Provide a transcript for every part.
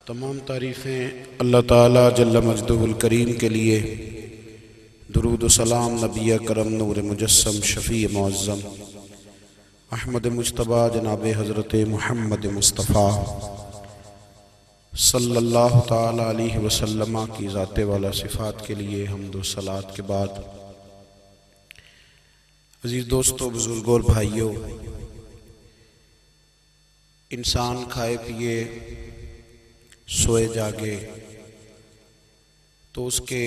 تمام تعریفیں اللہ تعالیٰ جل مجدہ الکریم کے لیے، درود و سلام نبی کرم نور مجسم شفیع معظم احمد مجتبیٰ جناب حضرت محمد مصطفیٰ صلی اللہ تعالیٰ علیہ وسلم کی ذات والا صفات کے لیے حمد و صلوات کے بعد، عزیز دوستو، بزرگوں اور بھائیوں، انسان کھائے پیے سوئے جاگے تو اس کے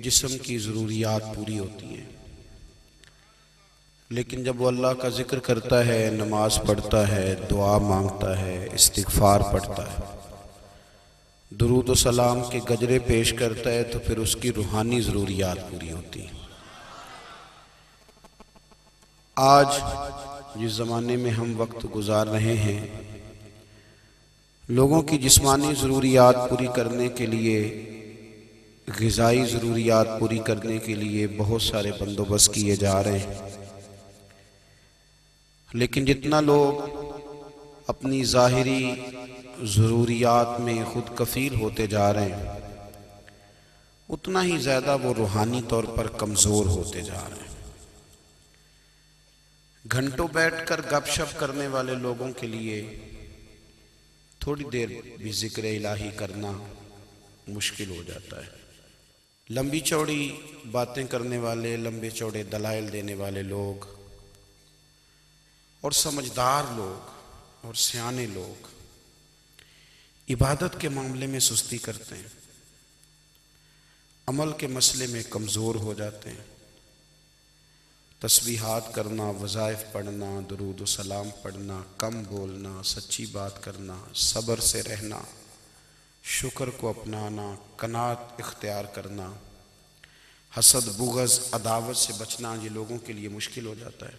جسم کی ضروریات پوری ہوتی ہیں، لیکن جب وہ اللہ کا ذکر کرتا ہے، نماز پڑھتا ہے، دعا مانگتا ہے، استغفار پڑھتا ہے، درود و سلام کے گجرے پیش کرتا ہے، تو پھر اس کی روحانی ضروریات پوری ہوتی ہیں۔ آج جس زمانے میں ہم وقت گزار رہے ہیں، لوگوں کی جسمانی ضروریات پوری کرنے کے لیے، غذائی ضروریات پوری کرنے کے لیے بہت سارے بندوبست کیے جا رہے ہیں، لیکن جتنا لوگ اپنی ظاہری ضروریات میں خود کفیل ہوتے جا رہے ہیں، اتنا ہی زیادہ وہ روحانی طور پر کمزور ہوتے جا رہے ہیں۔ گھنٹوں بیٹھ کر گپ شپ کرنے والے لوگوں کے لیے تھوڑی دیر بھی ذکر الہی کرنا مشکل ہو جاتا ہے۔ لمبی چوڑی باتیں کرنے والے، لمبے چوڑے دلائل دینے والے لوگ اور سمجھدار لوگ اور سیانے لوگ عبادت کے معاملے میں سستی کرتے ہیں، عمل کے مسئلے میں کمزور ہو جاتے ہیں۔ تسبیحات کرنا، وظائف پڑھنا، درود و سلام پڑھنا، کم بولنا، سچی بات کرنا، صبر سے رہنا، شکر کو اپنانا، قناعت اختیار کرنا، حسد، بغض، عداوت سے بچنا، یہ لوگوں کے لیے مشکل ہو جاتا ہے۔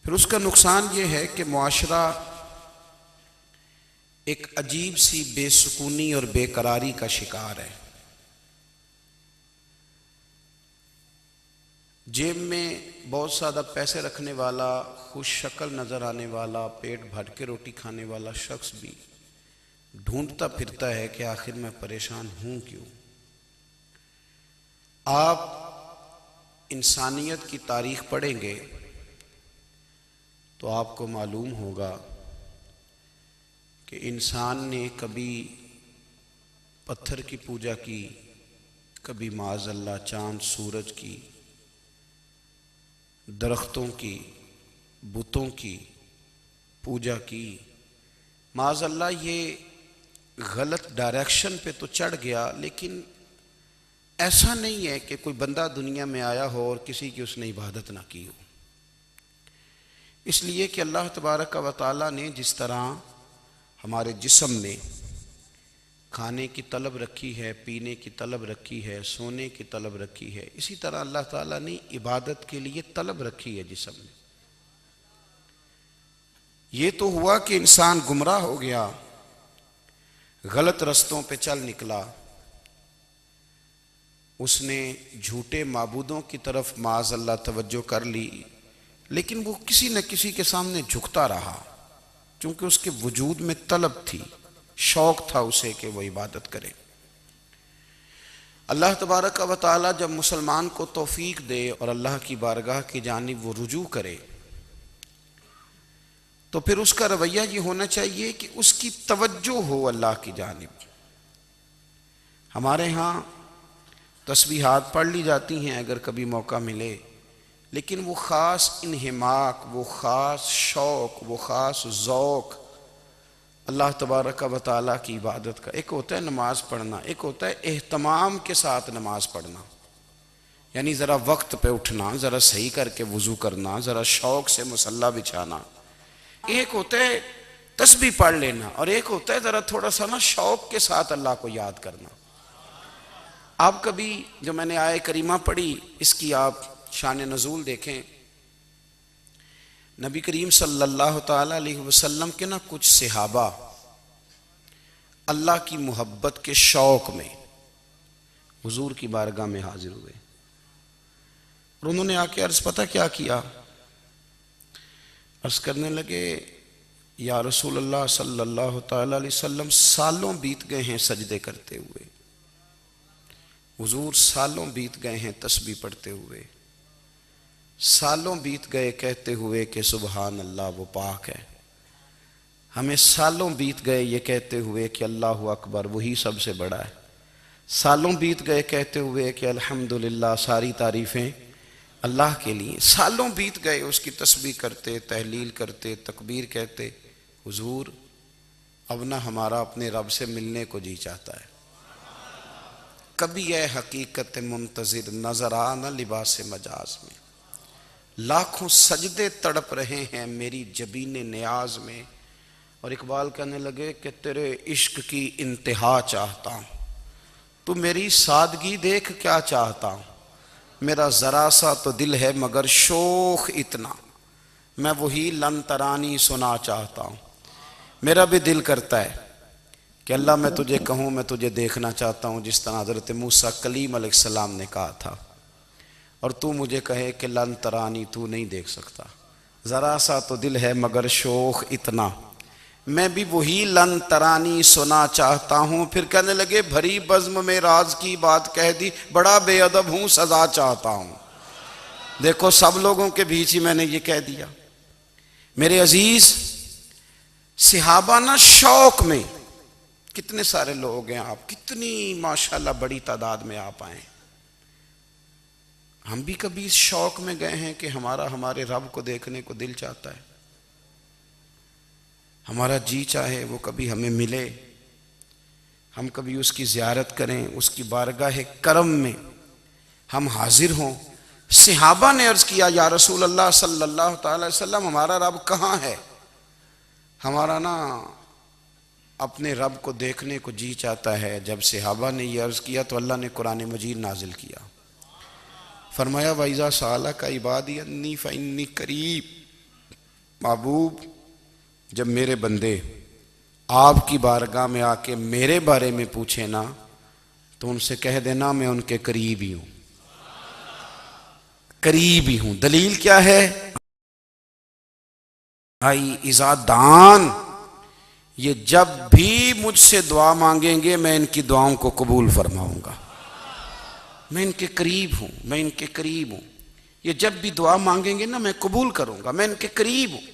پھر اس کا نقصان یہ ہے کہ معاشرہ ایک عجیب سی بے سکونی اور بے قراری کا شکار ہے۔ جیب میں بہت زیادہ پیسے رکھنے والا، خوش شکل نظر آنے والا، پیٹ بھر کے روٹی کھانے والا شخص بھی ڈھونڈتا پھرتا ہے کہ آخر میں پریشان ہوں کیوں۔ آپ انسانیت کی تاریخ پڑھیں گے تو آپ کو معلوم ہوگا کہ انسان نے کبھی پتھر کی پوجا کی، کبھی معاذ اللہ چاند سورج کی، درختوں کی، بتوں کی پوجا کی۔ معاذ اللہ یہ غلط ڈائریکشن پہ تو چڑھ گیا، لیکن ایسا نہیں ہے کہ کوئی بندہ دنیا میں آیا ہو اور کسی کی اس نے عبادت نہ کی ہو۔ اس لیے کہ اللہ تبارک و تعالیٰ نے جس طرح ہمارے جسم میں کھانے کی طلب رکھی ہے، پینے کی طلب رکھی ہے، سونے کی طلب رکھی ہے، اسی طرح اللہ تعالیٰ نے عبادت کے لیے طلب رکھی ہے جسم میں۔ یہ تو ہوا کہ انسان گمراہ ہو گیا، غلط رستوں پہ چل نکلا، اس نے جھوٹے معبودوں کی طرف معاذ اللہ توجہ کر لی، لیکن وہ کسی نہ کسی کے سامنے جھکتا رہا، چونکہ اس کے وجود میں طلب تھی، شوق تھا اسے کہ وہ عبادت کرے۔ اللہ تبارک و تعالی جب مسلمان کو توفیق دے اور اللہ کی بارگاہ کی جانب وہ رجوع کرے، تو پھر اس کا رویہ یہ ہونا چاہیے کہ اس کی توجہ ہو اللہ کی جانب۔ ہمارے ہاں تسبیحات پڑھ لی جاتی ہیں اگر کبھی موقع ملے، لیکن وہ خاص انہماک، وہ خاص شوق، وہ خاص ذوق اللہ تبارک و تعالیٰ کی عبادت کا، ایک ہوتا ہے نماز پڑھنا، ایک ہوتا ہے اہتمام کے ساتھ نماز پڑھنا، یعنی ذرا وقت پہ اٹھنا، ذرا صحیح کر کے وضو کرنا، ذرا شوق سے مصلی بچھانا۔ ایک ہوتا ہے تسبیح پڑھ لینا، اور ایک ہوتا ہے ذرا تھوڑا سا نا شوق کے ساتھ اللہ کو یاد کرنا۔ آپ کبھی جو میں نے آیہ کریمہ پڑھی، اس کی آپ شان نزول دیکھیں، نبی کریم صلی اللہ تعالیٰ علیہ وسلم کے نا کچھ صحابہ اللہ کی محبت کے شوق میں حضور کی بارگاہ میں حاضر ہوئے، اور انہوں نے آ کے عرض پتہ کیا کیا؟ عرض کرنے لگے، یا رسول اللہ صلی اللہ تعالی علیہ وسلم سالوں بیت گئے ہیں سجدے کرتے ہوئے، حضور سالوں بیت گئے ہیں تسبیح پڑھتے ہوئے، سالوں بیت گئے کہتے ہوئے کہ سبحان اللہ وہ پاک ہے، ہمیں سالوں بیت گئے یہ کہتے ہوئے کہ اللہ اکبر وہی سب سے بڑا ہے، سالوں بیت گئے کہتے ہوئے کہ الحمدللہ ساری تعریفیں اللہ کے لیے، سالوں بیت گئے اس کی تسبیح کرتے، تحلیل کرتے، تکبیر کہتے۔ حضور اب نہ ہمارا اپنے رب سے ملنے کو جی چاہتا ہے، کبھی اے حقیقت منتظر نظر آ نہ لباس مجاز میں، لاکھوں سجدے تڑپ رہے ہیں میری جبین نیاز میں۔ اور اقبال کہنے لگے کہ تیرے عشق کی انتہا چاہتا ہوں، تو میری سادگی دیکھ کیا چاہتا ہوں، میرا ذرا سا تو دل ہے مگر شوق اتنا، میں وہی لن ترانی سنا چاہتا ہوں۔ میرا بھی دل کرتا ہے کہ اللہ میں تجھے کہوں میں تجھے دیکھنا چاہتا ہوں، جس طرح حضرت موسیٰ کلیم علیہ السلام نے کہا تھا، اور تو مجھے کہے کہ لن ترانی تو نہیں دیکھ سکتا، ذرا سا تو دل ہے مگر شوق اتنا، میں بھی وہی لن ترانی سنا چاہتا ہوں۔ پھر کہنے لگے بھری بزم میں راز کی بات کہہ دی، بڑا بے ادب ہوں سزا چاہتا ہوں۔ دیکھو سب لوگوں کے بیچ ہی میں نے یہ کہہ دیا۔ میرے عزیز صحابہ نا شوق میں، کتنے سارے لوگ ہیں آپ، کتنی ماشاءاللہ بڑی تعداد میں آپ آئیں، ہم بھی کبھی اس شوق میں گئے ہیں کہ ہمارے رب کو دیکھنے کو دل چاہتا ہے، ہمارا جی چاہے وہ کبھی ہمیں ملے، ہم کبھی اس کی زیارت کریں، اس کی بارگاہ کرم میں ہم حاضر ہوں۔ صحابہ نے عرض کیا یا رسول اللہ صلی اللہ تعالی وسلم ہمارا رب کہاں ہے؟ ہمارا نا اپنے رب کو دیکھنے کو جی چاہتا ہے۔ جب صحابہ نے یہ عرض کیا تو اللہ نے قرآن مجید نازل کیا، فرمایا وَإِذَا سَأَلَكَ عِبَادِي أَنِّي فَإِنِّي قَرِيبٌ، محبوب جب میرے بندے آپ کی بارگاہ میں آ کے میرے بارے میں پوچھیں نا تو ان سے کہہ دینا میں ان کے قریب ہی ہوں، قریب ہی ہوں۔ دلیل کیا ہے؟ بھائی اذا دان، یہ جب بھی مجھ سے دعا مانگیں گے میں ان کی دعاؤں کو قبول فرماؤں گا، میں ان کے قریب ہوں، میں ان کے قریب ہوں، یہ جب بھی دعا مانگیں گے نا میں قبول کروں گا، میں ان کے قریب ہوں۔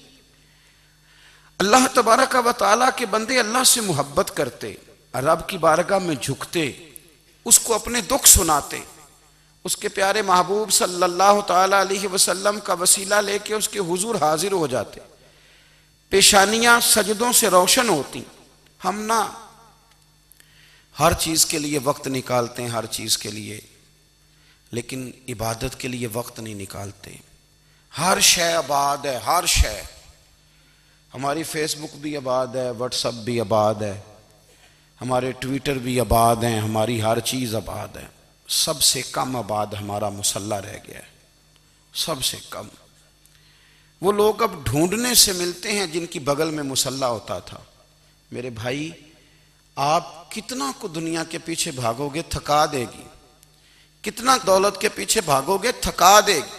اللہ تبارک و تعالیٰ کے بندے اللہ سے محبت کرتے، رب کی بارگاہ میں جھکتے، اس کو اپنے دکھ سناتے، اس کے پیارے محبوب صلی اللہ تعالیٰ علیہ وسلم کا وسیلہ لے کے اس کے حضور حاضر ہو جاتے، پیشانیاں سجدوں سے روشن ہوتی۔ ہم نا ہر چیز کے لیے وقت نکالتے ہیں، ہر چیز کے لیے، لیکن عبادت کے لیے وقت نہیں نکالتے۔ ہر شے آباد ہے، ہر شے، ہماری فیس بک بھی آباد ہے، واٹس ایپ بھی آباد ہے، ہمارے ٹویٹر بھی آباد ہیں، ہماری ہر چیز آباد ہے، سب سے کم آباد ہمارا مصلی رہ گیا ہے، سب سے کم۔ وہ لوگ اب ڈھونڈنے سے ملتے ہیں جن کی بغل میں مصلی ہوتا تھا۔ میرے بھائی آپ کتنا کو دنیا کے پیچھے بھاگو گے تھکا دے گی، کتنا دولت کے پیچھے بھاگو گے تھکا دے گی۔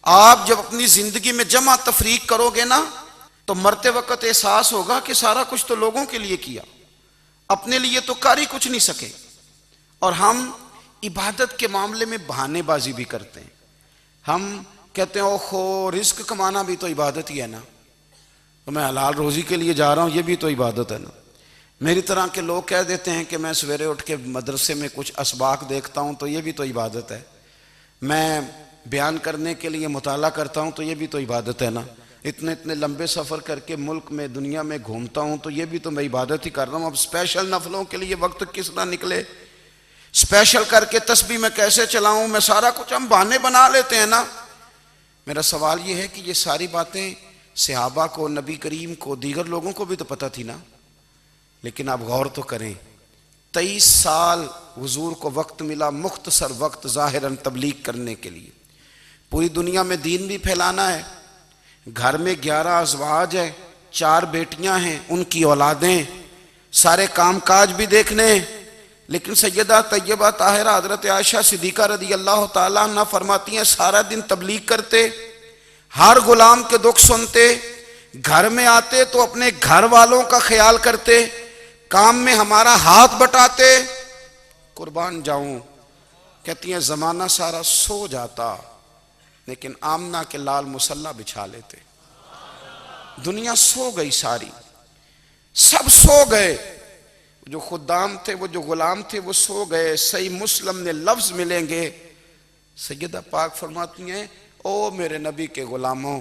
آپ جب اپنی زندگی میں جمع تفریق کرو گے نا تو مرتے وقت احساس ہوگا کہ سارا کچھ تو لوگوں کے لیے کیا، اپنے لیے تو کر ہی کچھ نہیں سکے۔ اور ہم عبادت کے معاملے میں بہانے بازی بھی کرتے ہیں، ہم کہتے ہیں اوہو رزق کمانا بھی تو عبادت ہی ہے نا، تو میں حلال روزی کے لیے جا رہا ہوں یہ بھی تو عبادت ہے نا۔ میری طرح کے لوگ کہہ دیتے ہیں کہ میں سویرے اٹھ کے مدرسے میں کچھ اسباق دیکھتا ہوں تو یہ بھی تو عبادت ہے، میں بیان کرنے کے لیے مطالعہ کرتا ہوں تو یہ بھی تو عبادت ہے نا، اتنے لمبے سفر کر کے ملک میں دنیا میں گھومتا ہوں تو یہ بھی تو میں عبادت ہی کر رہا ہوں۔ اب اسپیشل نفلوں کے لیے وقت کس طرح نکلے، اسپیشل کر کے تسبیح میں کیسے چلاؤں، میں سارا کچھ ہم بہانے بنا لیتے ہیں نا۔ میرا سوال یہ ہے کہ یہ ساری باتیں صحابہ کو، نبی کریم کو، دیگر لوگوں کو بھی تو پتہ تھی نا، لیکن آپ غور تو کریں 23 سال حضور کو وقت ملا، مختصر وقت ظاہراً تبلیغ کرنے کے لیے، پوری دنیا میں دین بھی پھیلانا ہے۔ گھر میں 11 ازواج ہیں، 4 بیٹیاں ہیں، ان کی اولادیں، سارے کام کاج بھی دیکھنے ہیں، لیکن سیدہ طیبہ طاہرہ حضرت عائشہ صدیقہ رضی اللہ تعالیٰ عنہ فرماتی ہیں سارا دن تبلیغ کرتے، ہر غلام کے دکھ سنتے، گھر میں آتے تو اپنے گھر والوں کا خیال کرتے، کام میں ہمارا ہاتھ بٹاتے۔ قربان جاؤں، کہتی ہیں زمانہ سارا سو جاتا لیکن آمنہ کے لال مصلی بچھا لیتے۔ دنیا سو گئی ساری، سب سو گئے، جو خدام تھے، وہ جو غلام تھے، وہ سو گئے۔ صحیح مسلم میں لفظ ملیں گے، سیدہ پاک فرماتی ہیں او میرے نبی کے غلاموں،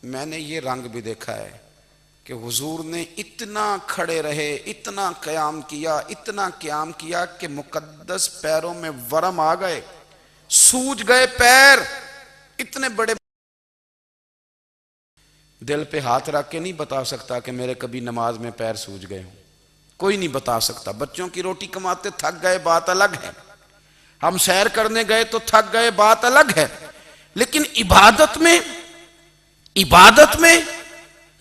میں نے یہ رنگ بھی دیکھا ہے کہ حضور نے اتنا کھڑے رہے، اتنا قیام کیا، اتنا قیام کیا کہ مقدس پیروں میں ورم آ گئے، سوج گئے پیر، اتنے بڑے۔ دل پہ ہاتھ رکھ کے نہیں بتا سکتا کہ میرے کبھی نماز میں پیر سوج گئے ہوں، کوئی نہیں بتا سکتا۔ بچوں کی روٹی کماتے تھک گئے بات الگ ہے، ہم سیر کرنے گئے تو تھک گئے بات الگ ہے، لیکن عبادت میں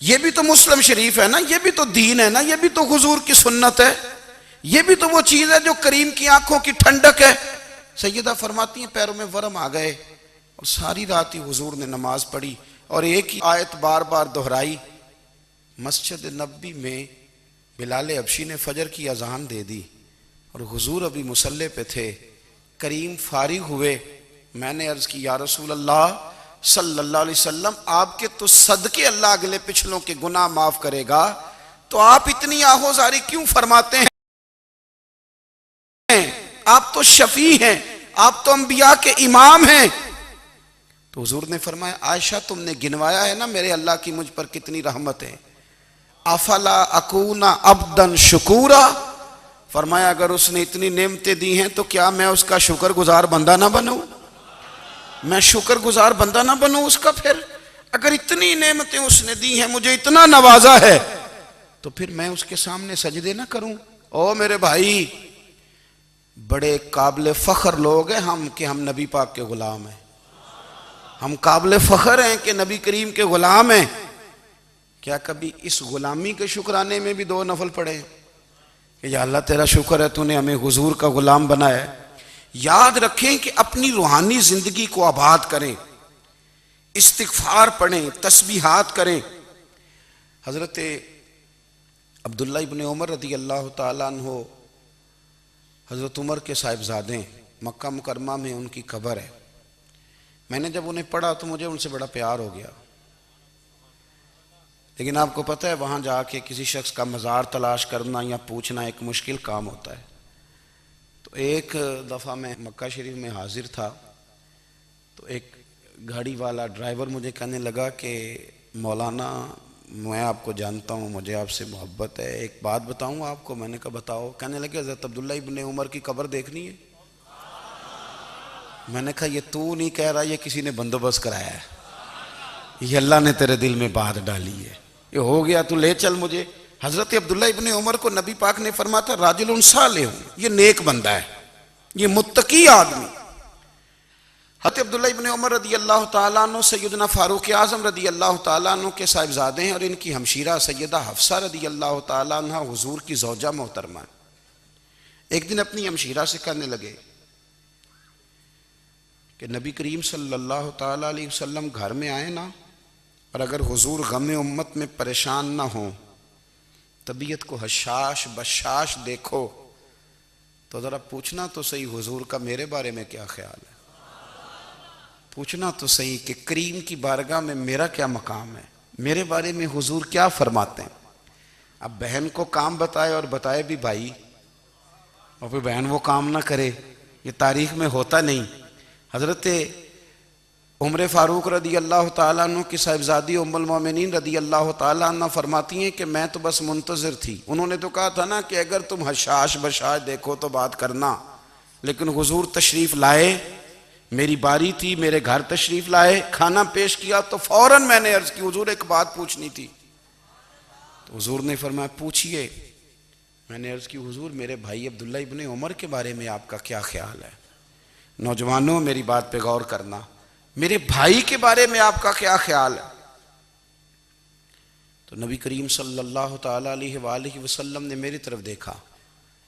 یہ بھی تو مسلم شریف ہے نا، یہ بھی تو دین ہے نا، یہ بھی تو حضور کی سنت ہے، یہ بھی تو وہ چیز ہے جو کریم کی آنکھوں کی ٹھنڈک ہے۔ سیدہ فرماتی ہیں پیروں میں ورم آ گئے، اور ساری رات ہی حضور نے نماز پڑھی اور ایک ہی آیت بار بار دہرائی۔ مسجد نبوی میں بلال حبشی نے فجر کی اذان دے دی اور حضور ابھی مصلی پہ تھے، کریم فارغ ہوئے۔ میں نے عرض کی یا رسول اللہ صلی اللہ علیہ وسلم، آپ کے تو صدقے اللہ اگلے پچھلوں کے گناہ معاف کرے گا، تو آپ اتنی آہوزاری کیوں فرماتے ہیں؟ آپ تو شفیع ہیں، آپ تو انبیاء کے امام ہیں۔ تو حضور نے فرمایا عائشہ تم نے گنوایا ہے نا میرے اللہ کی مجھ پر کتنی رحمت ہے، افلا اکون عبدا شکورا، فرمایا اگر اس نے اتنی نعمتیں دی ہیں تو کیا میں اس کا شکر گزار بندہ نہ بنوں؟ میں شکر گزار بندہ نہ بنوں اس کا؟ پھر اگر اتنی نعمتیں اس نے دی ہیں، مجھے اتنا نوازا ہے، تو پھر میں اس کے سامنے سجدے نہ کروں؟ او میرے بھائی، بڑے قابل فخر لوگ ہیں ہم کہ ہم نبی پاک کے غلام ہیں، ہم قابل فخر ہیں کہ نبی کریم کے غلام ہیں۔ کیا کبھی اس غلامی کے شکرانے میں بھی دو نفل پڑھے کہ یا اللہ تیرا شکر ہے تو نے ہمیں حضور کا غلام بنایا ہے؟ یاد رکھیں کہ اپنی روحانی زندگی کو آباد کریں، استغفار پڑھیں، تسبیحات کریں۔ حضرت عبداللہ ابن عمر رضی اللہ تعالیٰ عنہ حضرت عمر کے صاحبزادے، مکہ مکرمہ میں ان کی قبر ہے۔ میں نے جب انہیں پڑھا تو مجھے ان سے بڑا پیار ہو گیا، لیکن آپ کو پتہ ہے وہاں جا کے کسی شخص کا مزار تلاش کرنا یا پوچھنا ایک مشکل کام ہوتا ہے۔ تو ایک دفعہ میں مکہ شریف میں حاضر تھا، تو ایک گاڑی والا ڈرائیور مجھے کہنے لگا کہ مولانا میں آپ کو جانتا ہوں، مجھے آپ سے محبت ہے، ایک بات بتاؤں آپ کو؟ میں نے کہا بتاؤ۔ کہنے لگے حضرت عبداللہ ابن عمر کی قبر دیکھنی ہے۔ میں نے کہا یہ تو نہیں کہہ رہا، یہ کسی نے بندوبست کرایا ہے، یہ اللہ نے تیرے دل میں بات ڈالی ہے، یہ ہو گیا تو لے چل مجھے۔ حضرت عبداللہ ابن عمر کو نبی پاک نے فرمایا تھا راجل صالح، یہ نیک بندہ ہے، یہ متقی آدمی۔ حضرت عبداللہ ابن عمر رضی اللہ تعالیٰ عنہ سیدنا فاروق اعظم رضی اللہ تعالیٰ عنہ کے صاحبزادے ہیں، اور ان کی ہمشیرہ سیدہ حفصہ رضی اللہ تعالیٰ عنہ حضور کی زوجہ محترمہ ہیں۔ ایک دن اپنی ہمشیرہ سے کہنے لگے کہ نبی کریم صلی اللہ تعالیٰ علیہ وسلم گھر میں آئے نا، اور اگر حضور غم امت میں پریشان نہ ہوں، طبیعت کو حشاش بشاش دیکھو، تو ذرا پوچھنا تو صحیح حضور کا میرے بارے میں کیا خیال ہے، پوچھنا تو صحیح کہ کریم کی بارگاہ میں میرا کیا مقام ہے، میرے بارے میں حضور کیا فرماتے ہیں۔ اب بہن کو کام بتائے، اور بتائے بھی بھائی، اور پھر بہن وہ کام نہ کرے، یہ تاریخ میں ہوتا نہیں۔ حضرت عمر فاروق رضی اللہ تعالیٰ عنہ کی صاحبزادی ام المومنین رضی اللہ تعالیٰ عنہ فرماتی ہیں کہ میں تو بس منتظر تھی، انہوں نے تو کہا تھا نا کہ اگر تم حشاش بشاش دیکھو تو بات کرنا، لیکن حضور تشریف لائے، میری باری تھی، میرے گھر تشریف لائے، کھانا پیش کیا تو فوراً میں نے عرض کی حضور ایک بات پوچھنی تھی۔ تو حضور نے فرمایا پوچھئے۔ میں نے عرض کی حضور میرے بھائی عبداللہ ابن عمر کے بارے میں آپ کا کیا خیال ہے؟ نوجوانوں میری بات پہ غور کرنا، میرے بھائی کے بارے میں آپ کا کیا خیال ہے؟ تو نبی کریم صلی اللہ تعالیٰ علیہ وآلہ وسلم نے میری طرف دیکھا،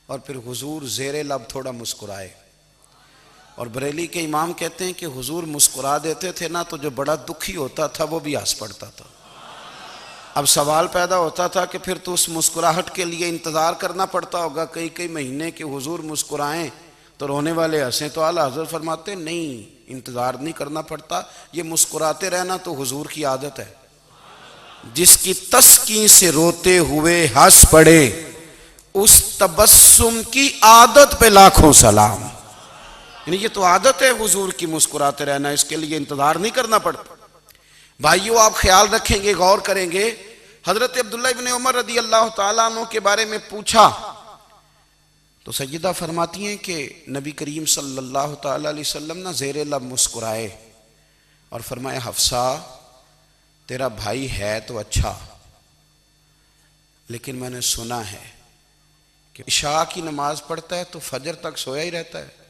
اور پھر حضور زیر لب تھوڑا مسکرائے، اور بریلی کے امام کہتے ہیں کہ حضور مسکرا دیتے تھے نا تو جو بڑا دکھی ہوتا تھا وہ بھی ہنس پڑتا تھا۔ اب سوال پیدا ہوتا تھا کہ پھر تو اس مسکراہٹ کے لیے انتظار کرنا پڑتا ہوگا کئی کئی مہینے کہ حضور مسکرائیں تو رونے والے ہنسیں، تو اعلیٰ حضرت فرماتے ہیں نہیں، انتظار نہیں کرنا پڑتا، یہ مسکراتے رہنا تو حضور کی عادت ہے۔ جس کی تسکین سے روتے ہوئے ہنس پڑے اس تبسم کی عادت پہ لاکھوں سلام۔ یعنی یہ تو عادت ہے حضور کی مسکراتے رہنا، اس کے لیے انتظار نہیں کرنا پڑتا۔ بھائیو آپ خیال رکھیں گے، غور کریں گے، حضرت عبداللہ ابن عمر رضی اللہ تعالیٰ عنہ کے بارے میں پوچھا تو سیدہ فرماتی ہیں کہ نبی کریم صلی اللہ تعالیٰ علیہ وسلم نہ زیر لب مسکرائے اور فرمایا حفصہ تیرا بھائی ہے تو اچھا، لیکن میں نے سنا ہے کہ عشاء کی نماز پڑھتا ہے تو فجر تک سویا ہی رہتا ہے۔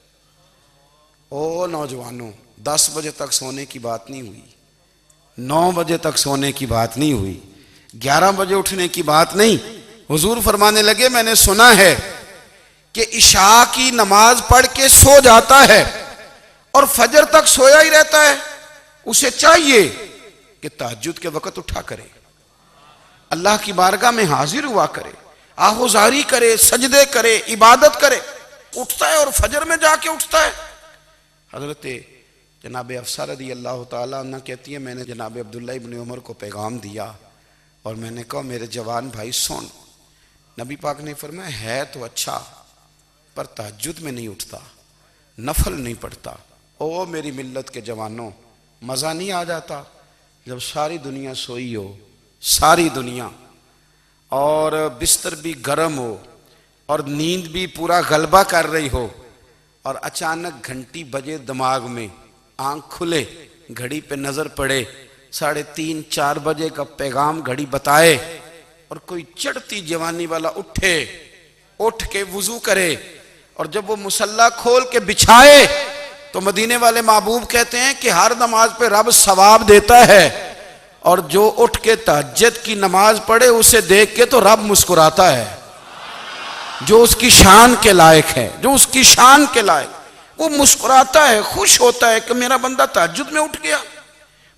او نوجوانوں، 10 بجے تک سونے کی بات نہیں ہوئی، 9 بجے تک سونے کی بات نہیں ہوئی، 11 بجے اٹھنے کی بات نہیں۔ حضور فرمانے لگے میں نے سنا ہے کہ عشاء کی نماز پڑھ کے سو جاتا ہے اور فجر تک سویا ہی رہتا ہے، اسے چاہیے کہ تہجد کے وقت اٹھا کرے، اللہ کی بارگاہ میں حاضر ہوا کرے، آہوزاری کرے، سجدے کرے، عبادت کرے۔ اٹھتا ہے اور فجر میں جا کے اٹھتا ہے۔ حضرت جناب حفصہ رضی اللہ تعالیٰ عنہ کہتی ہے میں نے جناب عبداللہ ابن عمر کو پیغام دیا اور میں نے کہا میرے جوان بھائی سن، نبی پاک نے فرمایا ہے تو اچھا پر تہجد میں نہیں اٹھتا، نفل نہیں پڑھتا۔ او میری ملت کے جوانوں، مزہ نہیں آ جاتا جب ساری دنیا سوئی ہو، ساری دنیا، اور بستر بھی گرم ہو اور نیند بھی پورا غلبہ کر رہی ہو، اور اچانک گھنٹی بجے دماغ میں، آنکھ کھلے، گھڑی پہ نظر پڑے، 3:30 4 بجے کا پیغام گھڑی بتائے، اور کوئی چڑھتی جوانی والا اٹھ کے وضو کرے، اور جب وہ مصلی کھول کے بچھائے تو مدینے والے محبوب کہتے ہیں کہ ہر نماز پہ رب ثواب دیتا ہے، اور جو اٹھ کے تہجد کی نماز پڑھے اسے دیکھ کے تو رب مسکراتا ہے، جو اس کی شان کے لائق ہے، جو اس کی شان کے لائق، وہ مسکراتا ہے، خوش ہوتا ہے کہ میرا بندہ تہجد میں اٹھ گیا،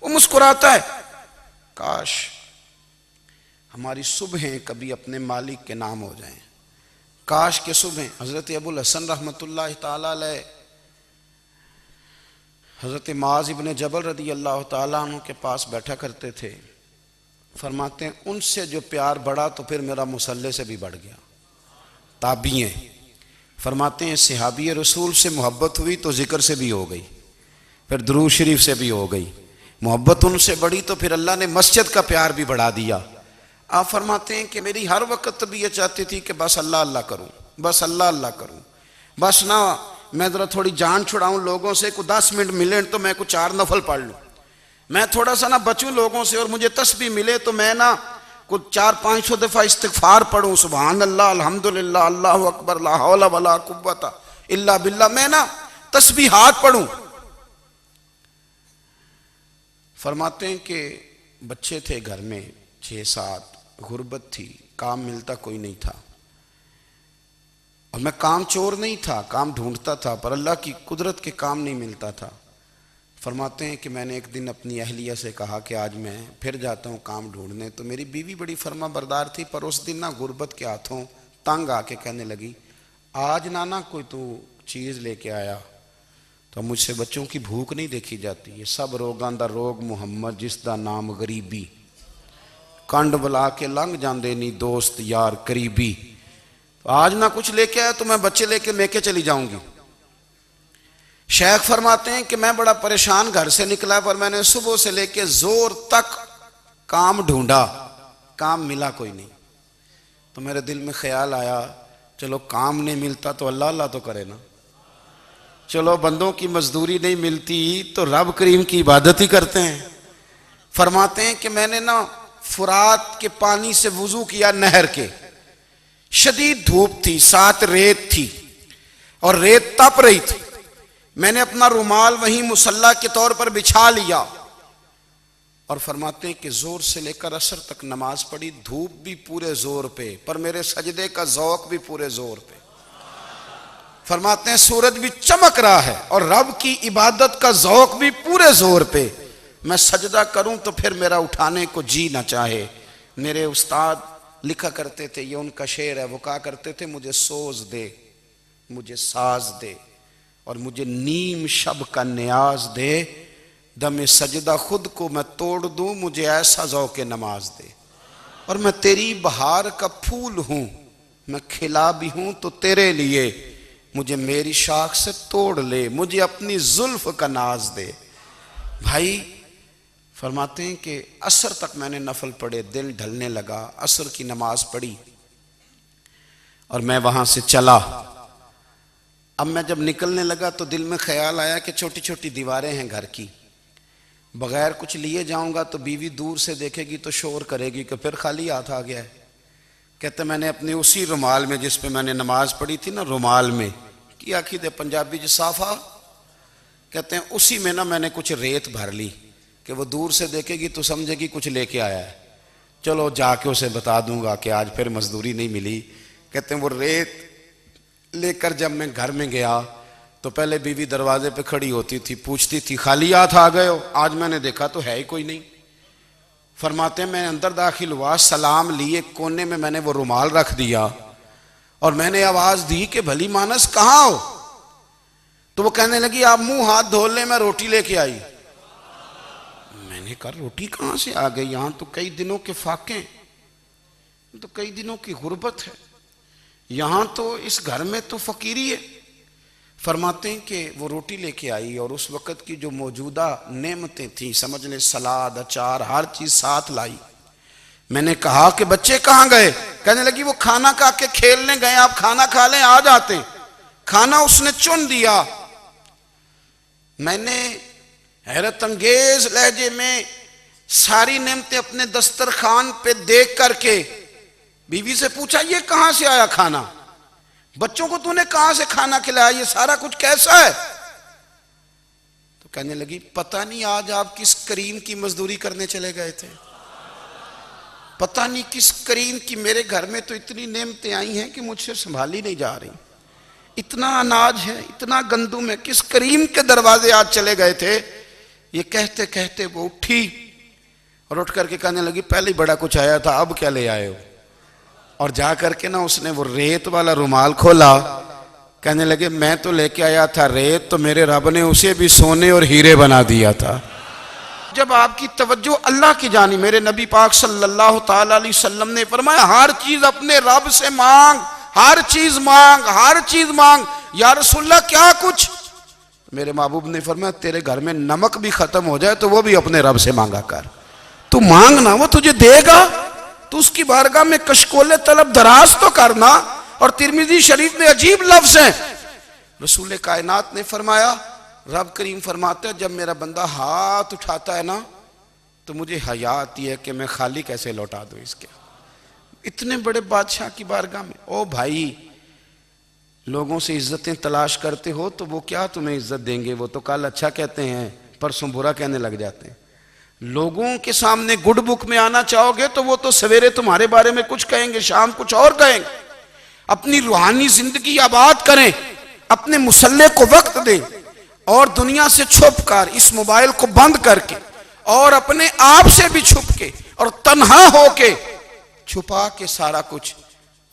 وہ مسکراتا ہے۔ کاش ہماری صبحیں کبھی اپنے مالک کے نام ہو جائیں، کاش کے صبحیں۔ حضرت ابو الحسن رحمۃ اللہ تعالیٰ علیہ حضرت معاذ ابن جبل رضی اللہ تعالیٰ عنہ کے پاس بیٹھا کرتے تھے، فرماتے ہیں ان سے جو پیار بڑھا تو پھر میرا مصلی سے بھی بڑھ گیا۔ تابعی ہیں، فرماتے ہیں صحابی رسول سے محبت ہوئی تو ذکر سے بھی ہو گئی، پھر درود شریف سے بھی ہو گئی، محبت ان سے بڑھی تو پھر اللہ نے مسجد کا پیار بھی بڑھا دیا۔ آپ فرماتے ہیں کہ میری ہر وقت طبیعت چاہتی تھی کہ بس اللہ اللہ کروں، بس اللہ اللہ کروں، بس نہ میں ذرا تھوڑی جان چھڑاؤں لوگوں سے، کوئی 10 منٹ ملے تو میں کچھ 4 نفل پڑھ لوں، میں تھوڑا سا نہ بچوں لوگوں سے، اور مجھے تسبیح ملے تو میں نہ کچھ 400-500 دفعہ استغفار پڑھوں، سبحان اللہ، الحمدللہ، اللہ اکبر، لا حول ولا قوت الا باللہ، میں نہ تسبیحات پڑھوں۔ فرماتے ہیں کہ بچے تھے گھر میں 6-7، غربت تھی، کام ملتا کوئی نہیں تھا، اور میں کام چور نہیں تھا، کام ڈھونڈتا تھا، پر اللہ کی قدرت کے کام نہیں ملتا تھا۔ فرماتے ہیں کہ میں نے ایک دن اپنی اہلیہ سے کہا کہ آج میں پھر جاتا ہوں کام ڈھونڈنے، تو میری بیوی بڑی فرما بردار تھی، پر اس دن نہ غربت کے ہاتھوں تنگ آ کے کہنے لگی آج نانا کوئی تو چیز لے کے آیا، تو مجھ سے بچوں کی بھوک نہیں دیکھی جاتی، یہ سب روگاں دا روگ محمد جس دا نام غریبی، کنڈ بلا کے لنگ جاندے نہیں دوست یار قریبی، تو آج نہ کچھ لے کے آیا تو میں بچے لے کے چلی جاؤں گی۔ شیخ فرماتے ہیں کہ میں بڑا پریشان گھر سے نکلا، پر میں نے صبح سے لے کے زور تک کام ڈھونڈا، کام ملا کوئی نہیں، تو میرے دل میں خیال آیا چلو کام نہیں ملتا تو اللہ اللہ تو کرے نا، چلو بندوں کی مزدوری نہیں ملتی تو رب کریم کی عبادت ہی کرتے ہیں۔ فرماتے ہیں کہ میں نے نا فرات کے پانی سے وضو کیا، نہر کے، شدید دھوپ تھی، ساتھ ریت تھی اور ریت تپ رہی تھی، میں نے اپنا رومال وہیں مصلی کے طور پر بچھا لیا، اور فرماتے ہیں کہ زور سے لے کر عصر تک نماز پڑھی، دھوپ بھی پورے زور پہ، پر میرے سجدے کا ذوق بھی پورے زور پہ۔ فرماتے ہیں سورج بھی چمک رہا ہے اور رب کی عبادت کا ذوق بھی پورے زور پہ، میں سجدہ کروں تو پھر میرا اٹھانے کو جی نہ چاہے، میرے استاد لکھا کرتے تھے، یہ ان کا شعر ہے، وہ کہا کرتے تھے مجھے سوز دے، مجھے ساز دے، اور مجھے نیم شب کا نیاز دے، دم سجدہ خود کو میں توڑ دوں، مجھے ایسا ذوق نماز دے، اور میں تیری بہار کا پھول ہوں، میں کھلا بھی ہوں تو تیرے لیے، مجھے میری شاخ سے توڑ لے، مجھے اپنی زلف کا ناز دے۔ بھائی فرماتے ہیں کہ عصر تک میں نے نفل پڑھے، دل ڈھلنے لگا، عصر کی نماز پڑھی اور میں وہاں سے چلا۔ اب میں جب نکلنے لگا تو دل میں خیال آیا کہ چھوٹی چھوٹی دیواریں ہیں گھر کی، بغیر کچھ لیے جاؤں گا تو بیوی دور سے دیکھے گی تو شور کرے گی کہ پھر خالی ہاتھ آ گیا ہے۔ کہتے میں نے اپنے اسی رومال میں جس پہ میں نے نماز پڑھی تھی نا، رومال میں کی آخی دے پنجابی صافہ کہتے ہیں، اسی میں نا میں نے کچھ ریت بھر لی کہ وہ دور سے دیکھے گی تو سمجھے گی کچھ لے کے آیا ہے، چلو جا کے اسے بتا دوں گا کہ آج پھر مزدوری نہیں ملی۔ کہتے ہیں وہ ریت لے کر جب میں گھر میں گیا تو پہلے بیوی دروازے پہ کھڑی ہوتی تھی، پوچھتی تھی خالی ہاتھ آ گئے ہو؟ آج میں نے دیکھا تو ہے ہی کوئی نہیں۔ فرماتے ہیں میں اندر داخل ہوا، سلام لیے، کونے میں میں نے وہ رومال رکھ دیا اور میں نے آواز دی کہ بھلی مانس کہاں ہو؟ تو وہ کہنے لگی آپ منہ ہاتھ دھو لیں، میں روٹی لے کے آئی۔ میں نے کہا روٹی کہاں سے آ گئی؟ یہاں تو کئی دنوں کے فاقے، تو کئی دنوں کی غربت ہے، یہاں تو اس گھر میں تو فقیری ہے۔ فرماتے ہیں کہ وہ روٹی لے کے آئی اور اس وقت کی جو موجودہ نعمتیں تھیں، سمجھ لیں سلاد، اچار، ہر چیز ساتھ لائی۔ میں نے کہا کہ بچے کہاں گئے؟ کہنے لگی وہ کھانا کھا کے کھیلنے گئے، آپ کھانا کھا لیں آ جاتے۔ کھانا اس نے چن دیا۔ میں نے حیرت انگیز لہجے میں ساری نعمتیں اپنے دسترخوان پہ دیکھ کر کے بیوی سے پوچھا یہ کہاں سے آیا کھانا؟ بچوں کو تو نے کہاں سے کھانا کھلایا؟ یہ سارا کچھ کیسا ہے؟ تو کہنے لگی پتہ نہیں آج آپ کس کریم کی مزدوری کرنے چلے گئے تھے، پتہ نہیں کس کریم کی، میرے گھر میں تو اتنی نعمتیں آئی ہیں کہ مجھ سے سنبھالی نہیں جا رہی، اتنا اناج ہے، اتنا گندم ہے، کس کریم کے دروازے آج چلے گئے تھے؟ یہ کہتے کہتے وہ اٹھی اور اٹھ کر کے کہنے لگی پہلے بڑا کچھ آیا تھا، اب کیا لے آئے ہو؟ اور جا کر کے نا اس نے وہ ریت والا رومال کھولا، کہنے لگے میں تو لے کے آیا تھا ریت، تو میرے رب نے اسے بھی سونے اور ہیرے بنا دیا تھا۔ جب آپ کی توجہ اللہ کی جانب، میرے نبی پاک صلی اللہ تعالی علیہ وسلم نے فرمایا ہر چیز اپنے رب سے مانگ، ہر چیز مانگ، ہر چیز مانگ۔ یا رسول اللہ کیا کچھ؟ میرے محبوب نے فرمایا تیرے گھر میں نمک بھی ختم ہو جائے تو وہ بھی اپنے رب سے مانگا کر، تو مانگنا وہ تجھے دے گا، تو اس کی بارگاہ میں کشکول طلب دراز تو کرنا۔ اور ترمذی شریف میں عجیب لفظ ہیں، رسول کائنات نے فرمایا، رب کریم فرماتا ہے جب میرا بندہ ہاتھ اٹھاتا ہے نا تو مجھے حیا آتی ہے کہ میں خالی کیسے لوٹا دوں اس کے، اتنے بڑے بادشاہ کی بارگاہ میں۔ او بھائی لوگوں سے عزتیں تلاش کرتے ہو تو وہ کیا تمہیں عزت دیں گے؟ وہ تو کل اچھا کہتے ہیں پرسوں برا کہنے لگ جاتے ہیں۔ لوگوں کے سامنے گڈ بک میں آنا چاہو گے تو وہ تو سویرے تمہارے بارے میں کچھ کہیں گے، شام کچھ اور کہیں گے۔ اپنی روحانی زندگی آباد کریں، اپنے مسلح کو وقت دیں، اور دنیا سے چھپ کر اس موبائل کو بند کر کے اور اپنے آپ سے بھی چھپ کے اور تنہا ہو کے چھپا کے سارا کچھ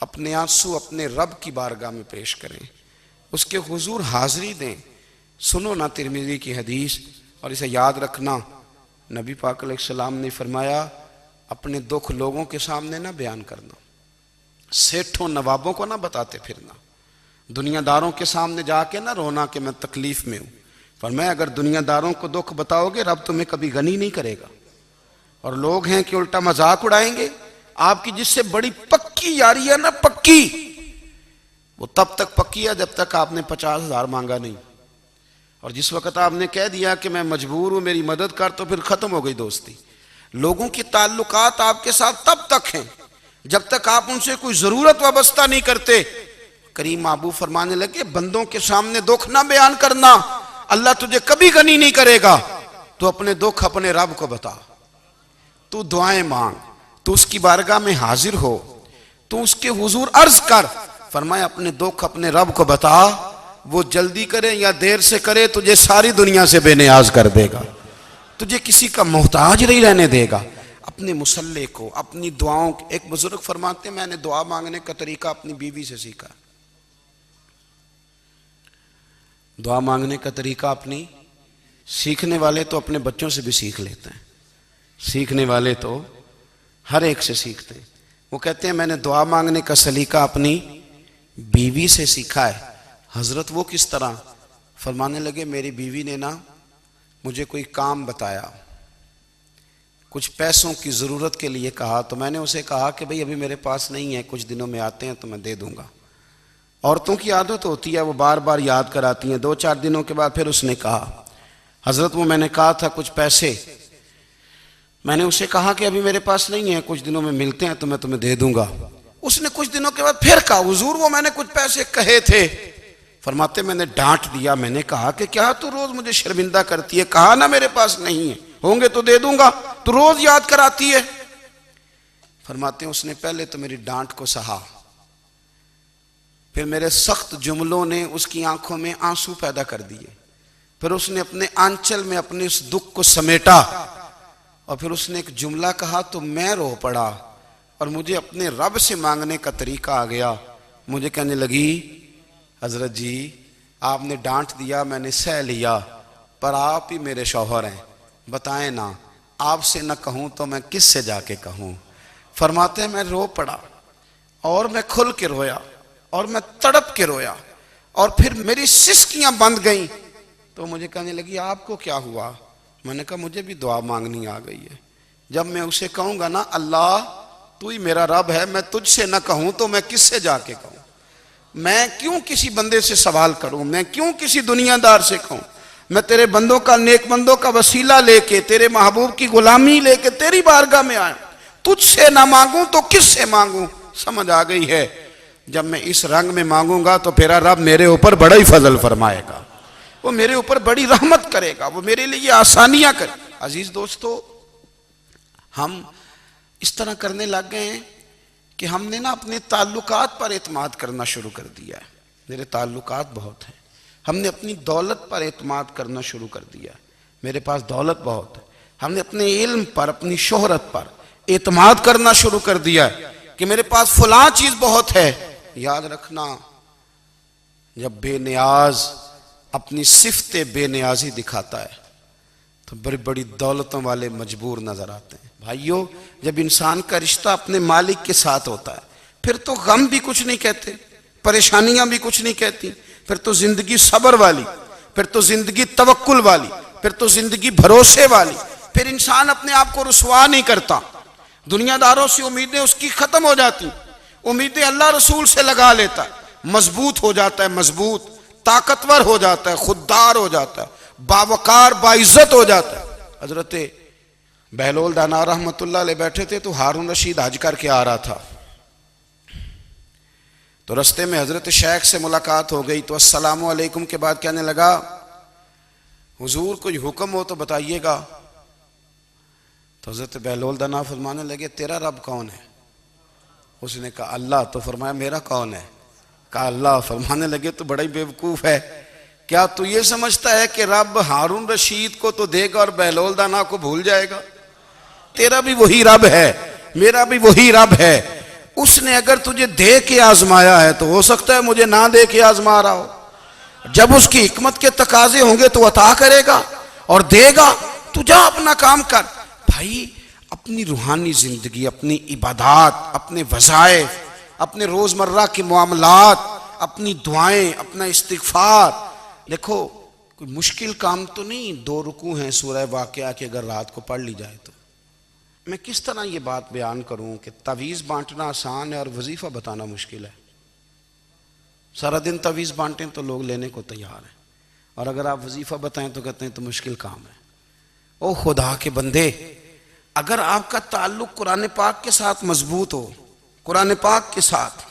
اپنے آنسو اپنے رب کی بارگاہ میں پیش کریں، اس کے حضور حاضری دیں۔ سنو نا ترمذی کی حدیث، اور اسے یاد رکھنا، نبی پاک علیہ السلام نے فرمایا اپنے دکھ لوگوں کے سامنے نہ بیان کرنا، سیٹھوں نوابوں کو نہ بتاتے پھرنا، دنیا داروں کے سامنے جا کے نہ رونا کہ میں تکلیف میں ہوں۔ فرمایا اگر دنیا داروں کو دکھ بتاؤ گے رب تمہیں کبھی غنی نہیں کرے گا، اور لوگ ہیں کہ الٹا مذاق اڑائیں گے۔ آپ کی جس سے بڑی پکی یاری ہے نا، پکی، وہ تب تک پکی ہے جب تک آپ نے 50,000 مانگا نہیں، اور جس وقت آپ نے کہہ دیا کہ میں مجبور ہوں میری مدد کر تو پھر ختم ہو گئی دوستی۔ لوگوں کی تعلقات آپ کے ساتھ تب تک ہیں جب تک آپ ان سے کوئی ضرورت وابستہ نہیں کرتے۔ کریم محبوب فرمانے لگے بندوں کے سامنے دکھ نہ بیان کرنا، اللہ تجھے کبھی غنی نہیں کرے گا، تو اپنے دکھ اپنے رب کو بتا، تو دعائیں مانگ، تو اس کی بارگاہ میں حاضر ہو، تو اس کے حضور عرض کر۔ فرمایا اپنے دکھ اپنے رب کو بتا، وہ جلدی کرے یا دیر سے کرے تجھے ساری دنیا سے بے نیاز کر دے گا، تجھے کسی کا محتاج نہیں رہنے دے گا۔ اپنے مسلح کو، اپنی دعاؤں کو. ایک بزرگ فرماتے ہیں میں نے دعا مانگنے کا طریقہ اپنی بیوی سے سیکھا. دعا مانگنے کا طریقہ اپنی، سیکھنے والے تو اپنے بچوں سے بھی سیکھ لیتے ہیں، سیکھنے والے تو ہر ایک سے سیکھتے ہیں. وہ کہتے ہیں میں نے دعا مانگنے کا سلیقہ اپنی بیوی سے سیکھا ہے. حضرت وہ کس طرح؟ فرمانے لگے میری بیوی نے نا مجھے کوئی کام بتایا، کچھ پیسوں کی ضرورت کے لیے کہا، تو میں نے اسے کہا کہ بھئی ابھی میرے پاس نہیں ہے، کچھ دنوں میں آتے ہیں تو میں دے دوں گا. عورتوں کی عادت ہوتی ہے وہ بار بار یاد کراتی ہیں. 2-4 دنوں کے بعد پھر اس نے کہا حضرت وہ میں نے کہا تھا کچھ پیسے، میں نے اسے کہا کہ ابھی میرے پاس نہیں ہے، کچھ دنوں میں ملتے ہیں تو میں تمہیں دے دوں گا. اس نے کچھ دنوں کے بعد پھر کہا حضور وہ میں نے کچھ پیسے کہے تھے. فرماتے میں نے ڈانٹ دیا، میں نے کہا کہ کیا تو روز مجھے شرمندہ کرتی ہے، کہا نا میرے پاس نہیں ہے، ہوں گے تو دے دوں گا، تو روز یاد کراتی ہے. فرماتے ہیں اس نے پہلے تو میری ڈانٹ کو سہا، پھر میرے سخت جملوں نے اس کی آنکھوں میں آنسو پیدا کر دیے، پھر اس نے اپنے آنچل میں اپنے اس دکھ کو سمیٹا، اور پھر اس نے ایک جملہ کہا تو میں رو پڑا، اور مجھے اپنے رب سے مانگنے کا طریقہ آ گیا. مجھے کہنے لگی حضرت جی آپ نے ڈانٹ دیا میں نے سہ لیا، پر آپ ہی میرے شوہر ہیں، بتائیں نا آپ سے نہ کہوں تو میں کس سے جا کے کہوں. فرماتے ہیں میں رو پڑا، اور میں کھل کے رویا، اور میں تڑپ کے رویا، اور پھر میری سسکیاں بند گئیں. تو مجھے کہنے لگی آپ کو کیا ہوا؟ میں نے کہا مجھے بھی دعا مانگنی آ گئی ہے. جب میں اسے کہوں گا نا اللہ تو ہی میرا رب ہے، میں تجھ سے نہ کہوں تو میں کس سے جا کے کہوں؟ میں کیوں کسی بندے سے سوال کروں؟ میں کیوں کسی دنیا دار سے کہوں؟ میں تیرے بندوں کا، نیک بندوں کا وسیلہ لے کے، تیرے محبوب کی غلامی لے کے تیری بارگاہ میں آیا، تجھ سے نہ مانگوں تو کس سے مانگوں؟ سمجھ آ گئی ہے. جب میں اس رنگ میں مانگوں گا تو پھر رب میرے اوپر بڑا ہی فضل فرمائے گا، وہ میرے اوپر بڑی رحمت کرے گا، وہ میرے لیے آسانیاں کرے. عزیز دوستو ہم اس طرح کرنے لگ گئے ہیں کہ ہم نے نا اپنے تعلقات پر اعتماد کرنا شروع کر دیا ہے. میرے تعلقات بہت ہیں. ہم نے اپنی دولت پر اعتماد کرنا شروع کر دیا ہے، میرے پاس دولت بہت ہے. ہم نے اپنے علم پر، اپنی شہرت پر اعتماد کرنا شروع کر دیا ہے کہ میرے پاس فلاں چیز بہت ہے. یاد رکھنا جب بے نیاز اپنی صفت بے نیازی دکھاتا ہے تو بڑی بڑی دولتوں والے مجبور نظر آتے ہیں. بھائیو جب انسان کا رشتہ اپنے مالک کے ساتھ ہوتا ہے پھر تو غم بھی کچھ نہیں کہتے، پریشانیاں بھی کچھ نہیں کہتی، پھر تو زندگی صبر والی، پھر تو زندگی توکل والی، پھر تو زندگی بھروسے والی. پھر انسان اپنے آپ کو رسوا نہیں کرتا، دنیا داروں سے امیدیں اس کی ختم ہو جاتی، امیدیں اللہ رسول سے لگا لیتا ہے، مضبوط ہو جاتا ہے، مضبوط، طاقتور ہو جاتا ہے، خوددار ہو جاتا ہے، باوقار باعزت ہو جاتا ہے. حضرت بہلول دانا رحمت اللہ علیہ بیٹھے تھے تو ہارون رشید حج کر کے آ رہا تھا، تو رستے میں حضرت شیخ سے ملاقات ہو گئی تو السلام علیکم کے بعد کہنے لگا حضور کوئی حکم ہو تو بتائیے گا. تو حضرت بہلول دانا فرمانے لگے تیرا رب کون ہے؟ اس نے کہا اللہ. تو فرمایا میرا کون ہے؟ کہا اللہ. فرمانے لگے تو بڑا ہی بیوقوف ہے، کیا تو یہ سمجھتا ہے کہ رب ہارون رشید کو تو دے گا اور بہلول دانا کو بھول جائے گا؟ تیرا بھی وہی رب ہے، میرا بھی وہی رب ہے. اس نے اگر تجھے دے کے آزمایا ہے تو ہو سکتا ہے مجھے نہ دے کے آزما رہا ہو. جب اس کی حکمت کے تقاضے ہوں گے تو عطا کرے گا اور دے گا. تو جا اپنا کام کر. بھائی اپنی روحانی زندگی، اپنی عبادات، اپنے وظائف، اپنے روزمرہ کے معاملات، اپنی دعائیں، اپنا استغفار. دیکھو کوئی مشکل کام تو نہیں، 2 رکوع ہیں سورہ واقعہ کہ اگر رات کو پڑھ لی جائے تو. میں کس طرح یہ بات بیان کروں کہ تعویذ بانٹنا آسان ہے اور وظیفہ بتانا مشکل ہے. سارا دن تعویذ بانٹیں تو لوگ لینے کو تیار ہیں، اور اگر آپ وظیفہ بتائیں تو کہتے ہیں تو مشکل کام ہے. او خدا کے بندے، اگر آپ کا تعلق قرآن پاک کے ساتھ مضبوط ہو، قرآن پاک کے ساتھ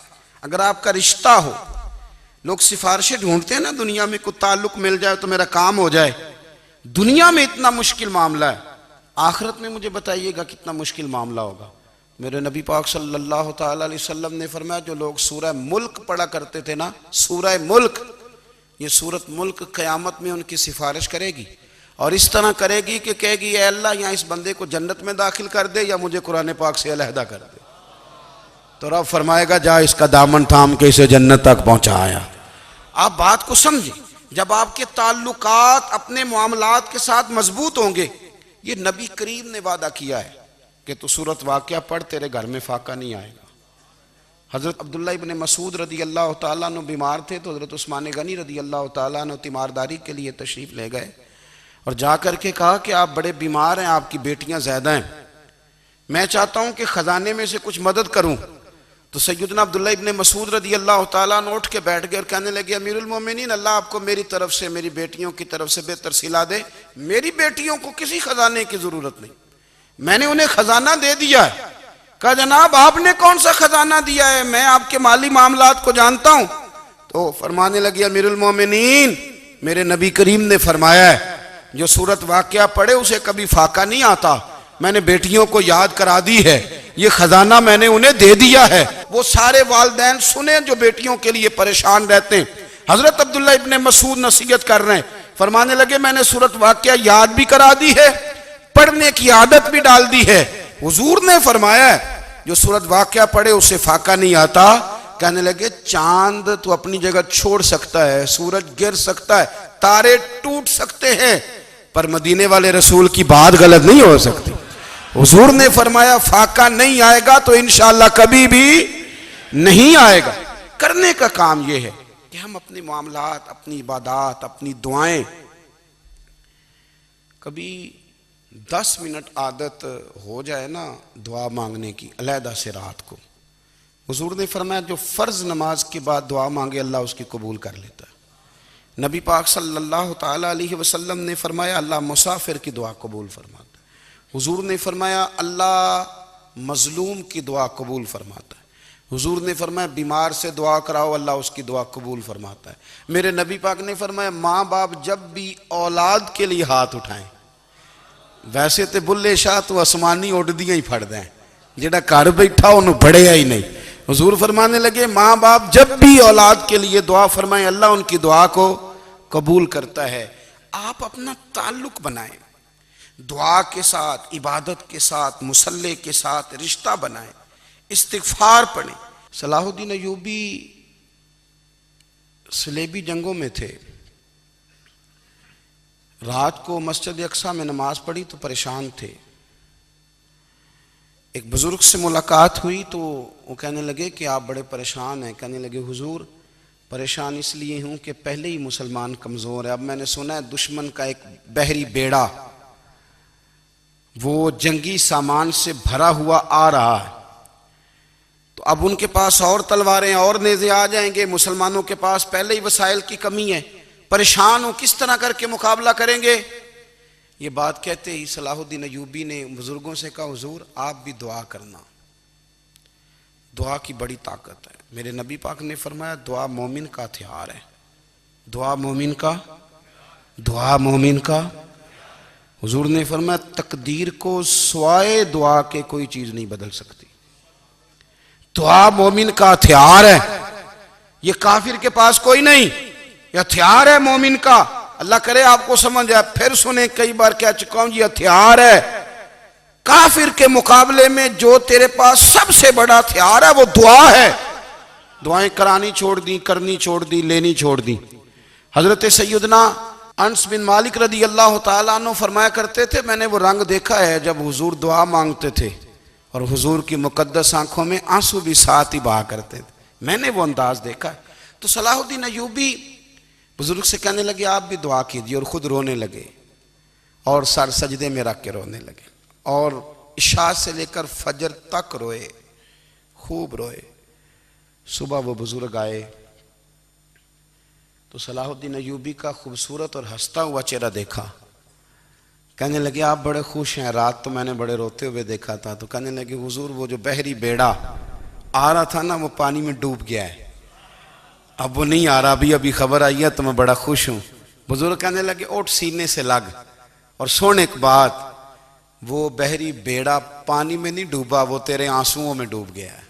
اگر آپ کا رشتہ ہو، لوگ سفارشیں ڈھونڈتے ہیں نا دنیا میں، کوئی تعلق مل جائے تو میرا کام ہو جائے. دنیا میں اتنا مشکل معاملہ ہے، آخرت میں مجھے بتائیے گا کتنا مشکل معاملہ ہوگا. میرے نبی پاک صلی اللہ تعالیٰ علیہ وسلم نے فرمایا جو لوگ سورہ ملک پڑھا کرتے تھے نا، سورہ ملک، یہ سورت ملک قیامت میں ان کی سفارش کرے گی. اور اس طرح کرے گی کہ کہے گی اے اللہ یہاں اس بندے کو جنت میں داخل کر دے یا مجھے قرآن پاک سے علیحدہ کر دے، تو رب فرمائے گا جا اس کا دامن تھام کے اسے جنت تک پہنچایا۔ آپ بات کو سمجھیں، جب آپ کے تعلقات اپنے معاملات کے ساتھ مضبوط ہوں گے، یہ نبی کریم نے وعدہ کیا ہے کہ تو سورۃ واقعہ پڑھ تیرے گھر میں فاقہ نہیں آئے گا۔ حضرت عبداللہ ابن مسعود رضی اللہ تعالیٰ عنہ بیمار تھے تو حضرت عثمان غنی رضی اللہ تعالیٰ عنہ تیمارداری کے لیے تشریف لے گئے اور جا کر کے کہا کہ آپ بڑے بیمار ہیں، آپ کی بیٹیاں زیادہ ہیں، میں چاہتا ہوں کہ خزانے میں سے کچھ مدد کروں۔ تو سیدنا عبداللہ ابن مسعود رضی اللہ تعالیٰ عنہ اٹھ کے بیٹھ گئے اور کہنے لگے امیر المومنین، اللہ آپ کو میری طرف سے میری بیٹیوں کی طرف سے بہتر صلہ دے، میری بیٹیوں کو کسی خزانے کی ضرورت نہیں، میں نے انہیں خزانہ دے دیا ہے۔ کہا جناب آپ نے کون سا خزانہ دیا ہے، میں آپ کے مالی معاملات کو جانتا ہوں۔ تو فرمانے لگے امیر المومنین، میرے نبی کریم نے فرمایا ہے جو سورۃ واقعہ پڑھے اسے کبھی فاقہ نہیں آتا، میں نے بیٹیوں کو یاد کرا دی ہے، یہ خزانہ میں نے انہیں دے دیا ہے۔ وہ سارے والدین سنیں جو بیٹیوں کے لیے پریشان رہتے ہیں۔ حضرت عبداللہ ابن مسعود نصیحت کر رہے ہیں، فرمانے لگے میں نے سورۃ واقعہ یاد بھی کرا دی ہے، پڑھنے کی عادت بھی ڈال دی ہے۔ حضور نے فرمایا ہے جو سورۃ واقعہ پڑھے اسے فاقہ نہیں آتا۔ کہنے لگے چاند تو اپنی جگہ چھوڑ سکتا ہے، سورج گر سکتا ہے، تارے ٹوٹ سکتے ہیں، پر مدینے والے رسول کی بات غلط نہیں ہو سکتی۔ حضور نے فرمایا فاقہ نہیں آئے گا تو انشاءاللہ کبھی بھی نہیں آئے گا۔ کرنے کا کام یہ ہے کہ ہم اپنے معاملات، اپنی عبادات، اپنی دعائیں کبھی 10 منٹ عادت ہو جائے نا دعا مانگنے کی علیحدہ سے رات کو۔ حضور نے فرمایا جو فرض نماز کے بعد دعا مانگے اللہ اس کی قبول کر لیتا ہے۔ نبی پاک صلی اللہ تعالیٰ علیہ وسلم نے فرمایا اللہ مسافر کی دعا قبول فرماتا ہے۔ حضور نے فرمایا اللہ مظلوم کی دعا قبول فرماتا ہے۔ حضور نے فرمایا بیمار سے دعا کراؤ اللہ اس کی دعا قبول فرماتا ہے۔ میرے نبی پاک نے فرمایا ماں باپ جب بھی اولاد کے لیے ہاتھ اٹھائیں، ویسے تے بلے شاہ تو آسمانی اڈدیاں ہی پھڑ دیں، جڑا گھر بیٹھا انہوں بڑھیا ہی نہیں۔ حضور فرمانے لگے ماں باپ جب بھی اولاد کے لیے دعا فرمائیں اللہ ان کی دعا کو قبول کرتا ہے۔ آپ اپنا تعلق بنائیں، دعا کے ساتھ، عبادت کے ساتھ، مصلی کے ساتھ رشتہ بنائیں، استغفار پڑھیں۔ صلاح الدین ایوبی صلیبی جنگوں میں تھے، رات کو مسجد اقصیٰ میں نماز پڑھی تو پریشان تھے۔ ایک بزرگ سے ملاقات ہوئی تو وہ کہنے لگے کہ آپ بڑے پریشان ہیں۔ کہنے لگے حضور پریشان اس لیے ہوں کہ پہلے ہی مسلمان کمزور ہے، اب میں نے سنا ہے دشمن کا ایک بحری بیڑا وہ جنگی سامان سے بھرا ہوا آ رہا ہے، تو اب ان کے پاس اور تلواریں اور نیزے آ جائیں گے، مسلمانوں کے پاس پہلے ہی وسائل کی کمی ہے، پریشان ہوں کس طرح کر کے مقابلہ کریں گے۔ یہ بات کہتے ہی صلاح الدین ایوبی نے بزرگوں سے کہا حضور آپ بھی دعا کرنا، دعا کی بڑی طاقت ہے۔ میرے نبی پاک نے فرمایا دعا مومن کا ہتھیار ہے، دعا مومن کا۔ حضور نے فرمایا تقدیر کو سوائے دعا کے کوئی چیز نہیں بدل سکتی، دعا مومن کا ہتھیار ہے، یہ کافر کے پاس کوئی نہیں، یہ ہتھیار ہے مومن کا۔ اللہ کرے آپ کو سمجھ آئے، پھر سنیں کئی بار کہہ چکا ہوں یہ ہتھیار ہے۔ کافر کے مقابلے میں جو تیرے پاس سب سے بڑا ہتھیار ہے وہ دعا ہے۔ دعائیں کرانی چھوڑ دی، کرنی چھوڑ دی، لینی چھوڑ دی۔ حضرت سیدنا انس بن مالک رضی اللہ تعالیٰ عنہ فرمایا کرتے تھے میں نے وہ رنگ دیکھا ہے جب حضور دعا مانگتے تھے اور حضور کی مقدس آنکھوں میں آنسو بھی ساتھ ہی بہا کرتے تھے، میں نے وہ انداز دیکھا ہے۔ تو صلاح الدین ایوبی بزرگ سے کہنے لگے آپ بھی دعا کیجیے، اور خود رونے لگے اور سر سجدے میں رکھ کے رونے لگے، اور عشاء سے لے کر فجر تک روئے، خوب روئے۔ صبح وہ بزرگ آئے تو صلاح الدین ایوبی کا خوبصورت اور ہنستا ہوا چہرہ دیکھا، کہنے لگے آپ بڑے خوش ہیں، رات تو میں نے بڑے روتے ہوئے دیکھا تھا۔ تو کہنے لگے حضور وہ جو بحری بیڑا آ رہا تھا نا وہ پانی میں ڈوب گیا ہے، اب وہ نہیں آ رہا، ابھی خبر آئی ہے تو میں بڑا خوش ہوں۔ بزرگ کہنے لگے اٹھ سینے سے لگ، اور سن ایک بات، وہ بحری بیڑا پانی میں نہیں ڈوبا، وہ تیرے آنسوؤں میں ڈوب گیا ہے۔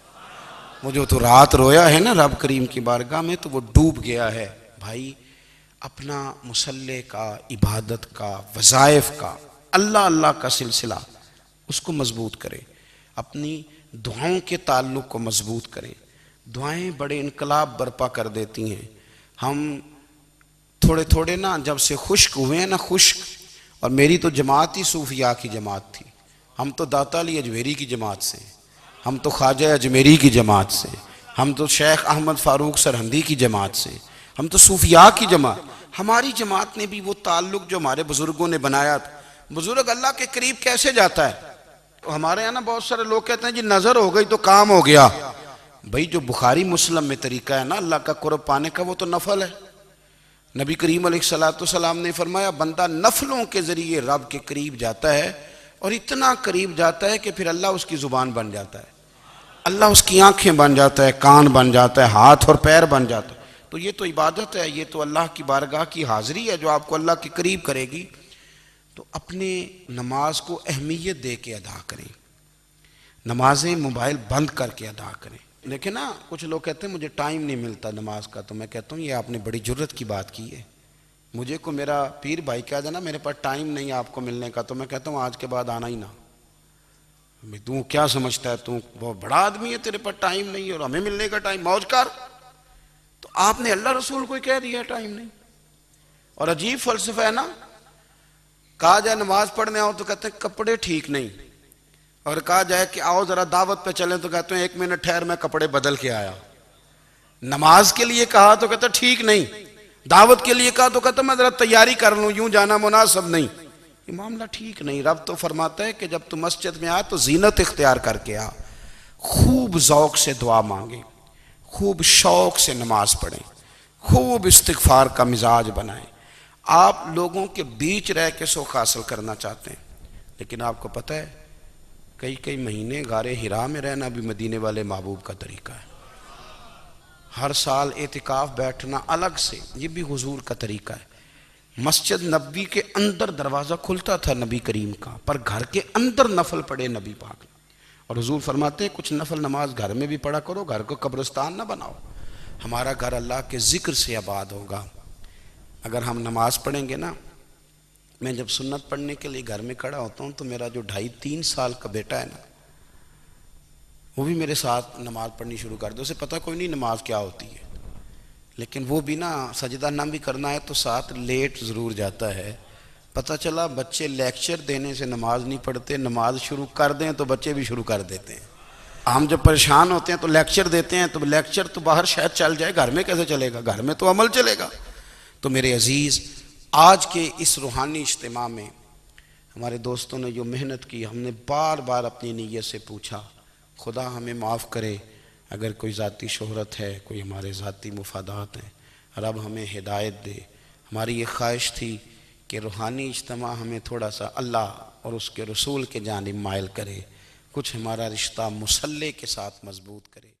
وہ جو تو رات رویا ہے نا رب کریم کی بارگاہ میں تو وہ ڈوب گیا ہے۔ بھائی اپنا مصلی کا، عبادت کا، وظائف کا، اللہ اللہ کا سلسلہ اس کو مضبوط کریں، اپنی دعاؤں کے تعلق کو مضبوط کریں۔ دعائیں بڑے انقلاب برپا کر دیتی ہیں۔ ہم تھوڑے تھوڑے نا جب سے خشک ہوئے ہیں نا، خشک، اور میری تو جماعت ہی صوفیاء کی جماعت تھی، ہم تو داتا علی اجمیری کی جماعت سے، ہم تو خواجہ اجمیری کی جماعت سے، ہم تو شیخ احمد فاروق سرہندی کی جماعت سے، ہم تو صوفیاء کی جماعت۔ ہماری جماعت نے بھی وہ تعلق جو ہمارے بزرگوں نے بنایا تھا۔ بزرگ اللہ کے قریب کیسے جاتا ہے؟ ہمارے یہاں نا بہت سارے لوگ کہتے ہیں جی نظر ہو گئی تو کام ہو گیا۔ بھئی جو بخاری مسلم میں طریقہ ہے نا اللہ کا قرب پانے کا، وہ تو نفل ہے۔ نبی کریم علیہ السلام نے فرمایا بندہ نفلوں کے ذریعے رب کے قریب جاتا ہے، اور اتنا قریب جاتا ہے کہ پھر اللہ اس کی زبان بن جاتا ہے، اللہ اس کی آنکھیں بن جاتا ہے، کان بن جاتا ہے، ہاتھ اور پیر بن جاتا ہے۔ تو یہ تو عبادت ہے، یہ تو اللہ کی بارگاہ کی حاضری ہے جو آپ کو اللہ کے قریب کرے گی۔ تو اپنے نماز کو اہمیت دے کے ادا کریں، نمازیں موبائل بند کر کے ادا کریں۔ لیکن نا کچھ لوگ کہتے ہیں مجھے ٹائم نہیں ملتا نماز کا، تو میں کہتا ہوں یہ آپ نے بڑی جرت کی بات کی ہے۔ مجھے کو میرا پیر بھائی کہہ دینا میرے پاس ٹائم نہیں آپ کو ملنے کا، تو میں کہتا ہوں آج کے بعد آنا ہی نہ۔ تو کیا سمجھتا ہے، تو وہ بڑا آدمی ہے، تیرے پاس ٹائم نہیں اور ہمیں ملنے کا ٹائم، موج کر۔ تو آپ نے اللہ رسول کو کہہ دیا ٹائم نہیں۔ اور عجیب فلسفہ ہے نا، کہا جائے نماز پڑھنے آؤ تو کہتے ہیں کپڑے ٹھیک نہیں، اور کہا جائے کہ آؤ ذرا دعوت پہ چلیں تو کہتے ہیں 1 منٹ ٹھہر میں کپڑے بدل کے آیا۔ نماز کے لیے کہا تو کہتے ہیں ٹھیک نہیں، دعوت کے لیے کہا تو کہتے ہیں میں ذرا تیاری کر لوں، یوں جانا مناسب نہیں۔ یہ معاملہ ٹھیک نہیں۔ رب تو فرماتا ہے کہ جب تم مسجد میں آ تو زینت اختیار کر کے آ، خوب ذوق سے دعا مانگیں، خوب شوق سے نماز پڑھیں، خوب استغفار کا مزاج بنائیں۔ آپ لوگوں کے بیچ رہ کے سوکھ حاصل کرنا چاہتے ہیں، لیکن آپ کو پتہ ہے کئی مہینے غار حرا میں رہنا بھی مدینے والے محبوب کا طریقہ ہے۔ ہر سال اعتکاف بیٹھنا الگ سے، یہ بھی حضور کا طریقہ ہے۔ مسجد نبوی کے اندر دروازہ کھلتا تھا نبی کریم کا، پر گھر کے اندر نفل پڑے نبی پاک نے۔ اور حضور فرماتے ہیں کچھ نفل نماز گھر میں بھی پڑھا کرو، گھر کو قبرستان نہ بناؤ۔ ہمارا گھر اللہ کے ذکر سے آباد ہوگا اگر ہم نماز پڑھیں گے نا۔ میں جب سنت پڑھنے کے لیے گھر میں کھڑا ہوتا ہوں تو میرا جو 2.5-3 سال کا بیٹا ہے نا، وہ بھی میرے ساتھ نماز پڑھنی شروع کر دے۔ اسے پتہ کوئی نہیں نماز کیا ہوتی ہے، لیکن وہ بھی نا سجدہ نہ بھی کرنا ہے تو ساتھ لیٹ ضرور جاتا ہے۔ پتہ چلا بچے لیکچر دینے سے نماز نہیں پڑھتے، نماز شروع کر دیں تو بچے بھی شروع کر دیتے ہیں۔ ہم جب پریشان ہوتے ہیں تو لیکچر دیتے ہیں، تو لیکچر تو باہر شاید چل جائے، گھر میں کیسے چلے گا؟ گھر میں تو عمل چلے گا۔ تو میرے عزیز، آج کے اس روحانی اجتماع میں ہمارے دوستوں نے جو محنت کی، ہم نے بار بار اپنی نیت سے پوچھا خدا ہمیں معاف کرے اگر کوئی ذاتی شہرت ہے، کوئی ہمارے ذاتی مفادات ہیں، رب ہمیں ہدایت دے۔ ہماری یہ خواہش تھی کہ روحانی اجتماع ہمیں تھوڑا سا اللہ اور اس کے رسول کے جانب مائل کرے، کچھ ہمارا رشتہ مصلی کے ساتھ مضبوط کرے۔